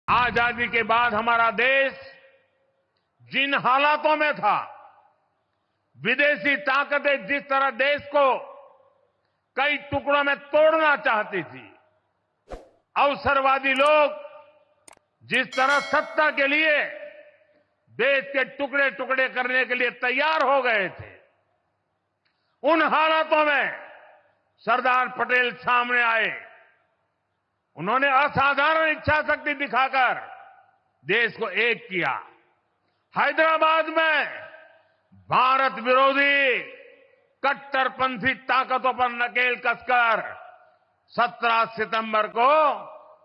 आजादी के बाद हमारा देश जिन हालातों में था, विदेशी ताकतें जिस तरह देश को कई टुकड़ों में तोड़ना चाहती थी, अवसरवादी लोग जिस तरह सत्ता के लिए देश के टुकड़े टुकड़े करने के लिए तैयार हो गए थे, उन हालातों में सरदार पटेल सामने आए। उन्होंने असाधारण इच्छा शक्ति दिखाकर देश को एक किया। हैदराबाद में भारत विरोधी कट्टरपंथी ताकतों पर नकेल कसकर 17 सितंबर को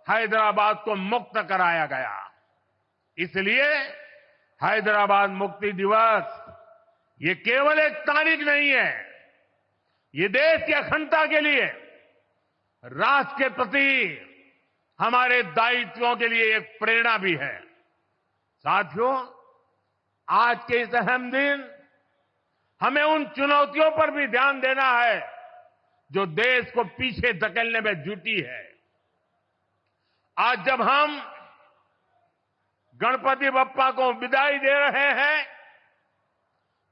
हैदराबाद को मुक्त कराया गया। इसलिए हैदराबाद मुक्ति दिवस ये केवल एक तारीख नहीं है, ये देश की अखंडता के लिए, राष्ट्र के प्रति हमारे दायित्वों के लिए एक प्रेरणा भी है। साथियों, आज के इस अहम दिन हमें उन चुनौतियों पर भी ध्यान देना है जो देश को पीछे धकेलने में जुटी है। आज जब हम गणपति बप्पा को विदाई दे रहे हैं,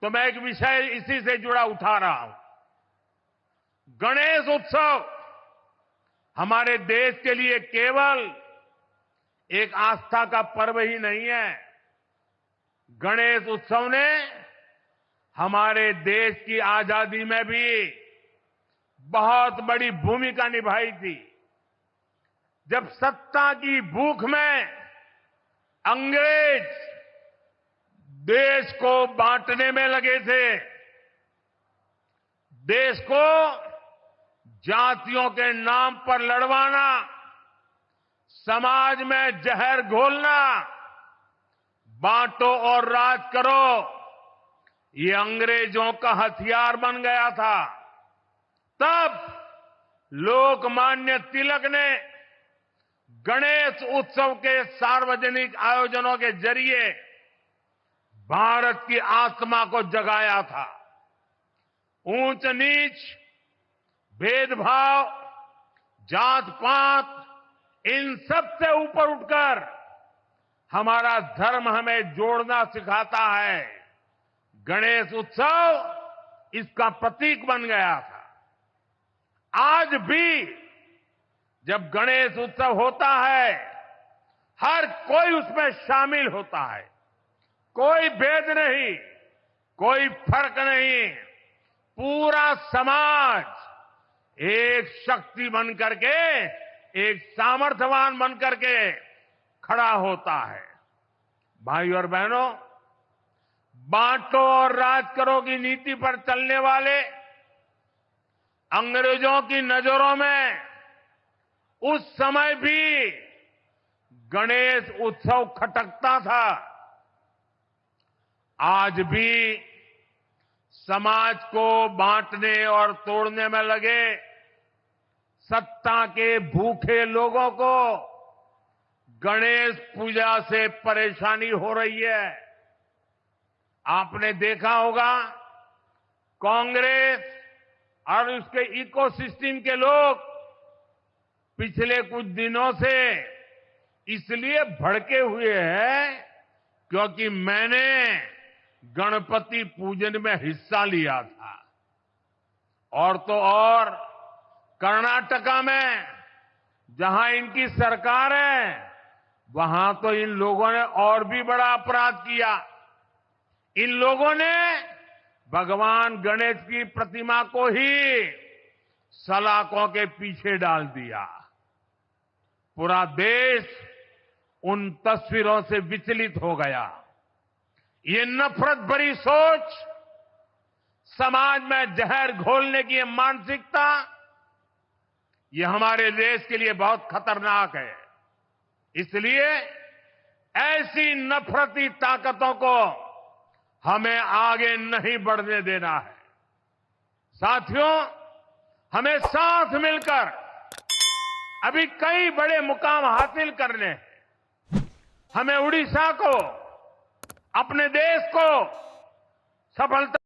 तो मैं एक विषय इसी से जुड़ा उठा रहा हूं। गणेश उत्सव हमारे देश के लिए केवल एक आस्था का पर्व ही नहीं है। गणेश उत्सव ने हमारे देश की आजादी में भी बहुत बड़ी भूमिका निभाई थी। जब सत्ता की भूख में अंग्रेज देश को बांटने में लगे थे, देश को जातियों के नाम पर लड़वाना, समाज में जहर घोलना, बांटो और राज करो, ये अंग्रेजों का हथियार बन गया था। तब लोकमान्य तिलक ने गणेश उत्सव के सार्वजनिक आयोजनों के जरिए भारत की आत्मा को जगाया था। ऊंच नीच, भेदभाव, जात पात, इन सब से ऊपर उठकर हमारा धर्म हमें जोड़ना सिखाता है। गणेश उत्सव इसका प्रतीक बन गया था। आज भी जब गणेश उत्सव होता है, हर कोई उसमें शामिल होता है। कोई भेद नहीं, कोई फर्क नहीं, पूरा समाज एक शक्ति बन करके, एक सामर्थ्यवान बन करके खड़ा होता है। भाई और बहनों, बांटो और राज करो की नीति पर चलने वाले अंग्रेजों की नजरों में उस समय भी गणेश उत्सव खटकता था। आज भी समाज को बांटने और तोड़ने में लगे सत्ता के भूखे लोगों को गणेश पूजा से परेशानी हो रही है। आपने देखा होगा, कांग्रेस और उसके इकोसिस्टम के लोग पिछले कुछ दिनों से इसलिए भड़के हुए हैं क्योंकि मैंने गणपति पूजन में हिस्सा लिया था। और तो और कर्नाटका में जहां इनकी सरकार है, वहां तो इन लोगों ने और भी बड़ा अपराध किया। इन लोगों ने भगवान गणेश की प्रतिमा को ही सलाखों के पीछे डाल दिया। पूरा देश उन तस्वीरों से विचलित हो गया। ये नफरत भरी सोच, समाज में जहर घोलने की ये मानसिकता, ये हमारे देश के लिए बहुत खतरनाक है। इसलिए ऐसी नफरती ताकतों को हमें आगे नहीं बढ़ने देना है। साथियों, हमें साथ मिलकर अभी कई बड़े मुकाम हासिल करने हैं। हमें उड़ीसा को, अपने देश को सफलता